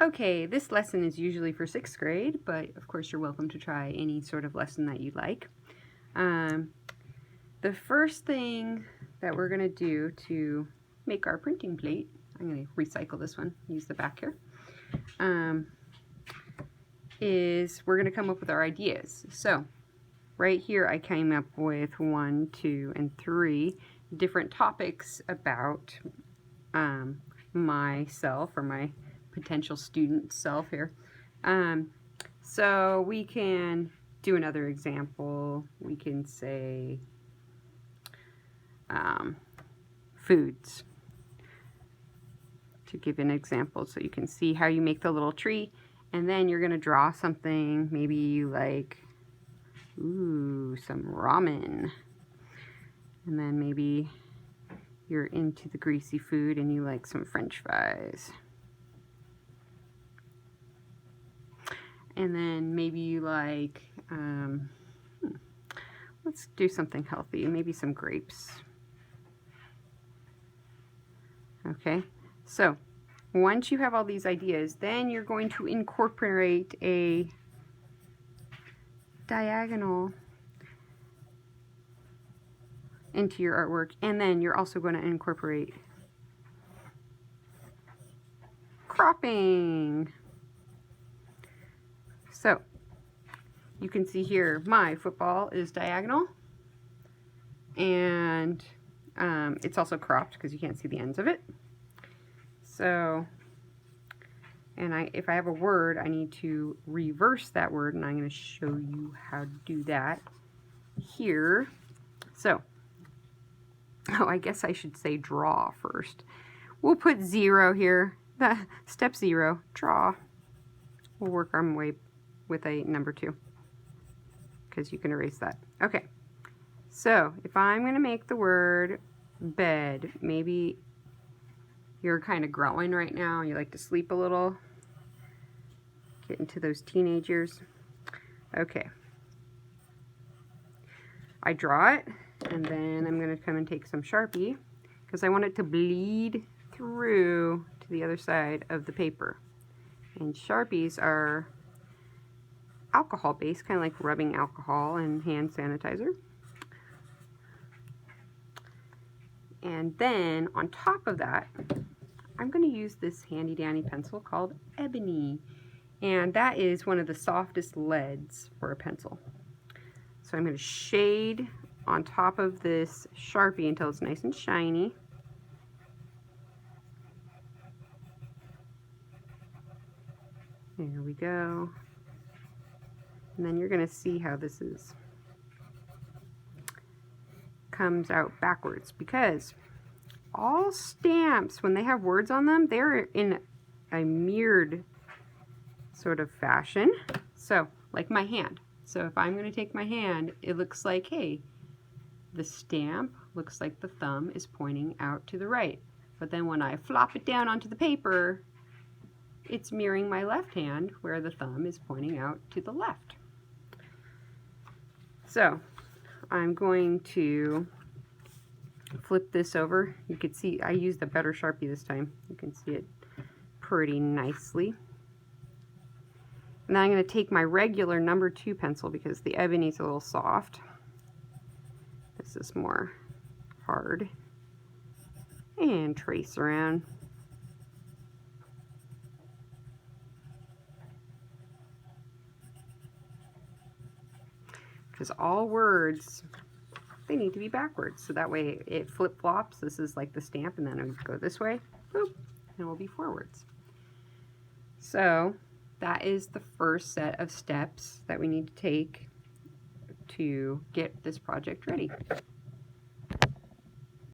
Okay, this lesson is usually for 6th grade, but of course you're welcome to try any sort of lesson that you like. The first thing that we're going to do to make our printing plate, I'm going to recycle this one, use the back here, is we're going to come up with our ideas. So right here I came up with 1, 2, and 3 different topics about myself, or my potential student self here. So we can do another example. We can say foods, to give an example so you can see how you make the little tree. And then you're going to draw something, maybe you like, some ramen. And then maybe you're into the greasy food and you like some French fries. And then maybe you like, let's do something healthy, maybe some grapes. Okay, so once you have all these ideas, then you're going to incorporate a diagonal into your artwork, and then you're also going to incorporate cropping. So you can see here my football is diagonal, and it's also cropped because you can't see the ends of it. So, and if I have a word, I need to reverse that word, and I'm going to show you how to do that here. So, I guess I should say draw first. We'll put 0 here. Step 0, draw. We'll work our way with a number 2, because you can erase that. Okay, so if I'm going to make the word bed, maybe you're kind of growing right now, you like to sleep a little, get into those teenage years. Okay, I draw it, and then I'm going to come and take some Sharpie, because I want it to bleed through to the other side of the paper. And Sharpies are alcohol based, kind of like rubbing alcohol and hand sanitizer. And then on top of that, I'm going to use this handy dandy pencil called Ebony, and that is one of the softest leads for a pencil. So I'm going to shade on top of this Sharpie until it's nice and shiny. There we go. And then you're going to see how this comes out backwards, because all stamps, when they have words on them, they're in a mirrored sort of fashion. So, like my hand. So if I'm going to take my hand, it looks like, hey, the stamp looks like the thumb is pointing out to the right. But then when I flop it down onto the paper, it's mirroring my left hand, where the thumb is pointing out to the left. So I'm going to flip this over. You can see I used a better Sharpie this time. You can see it pretty nicely. And then I'm going to take my regular number 2 pencil, because the ebony's a little soft. This is more hard. And trace around. Because all words, they need to be backwards, so that way it flip-flops. This is like the stamp, and then it would go this way, boop, and it will be forwards. So that is the first set of steps that we need to take to get this project ready.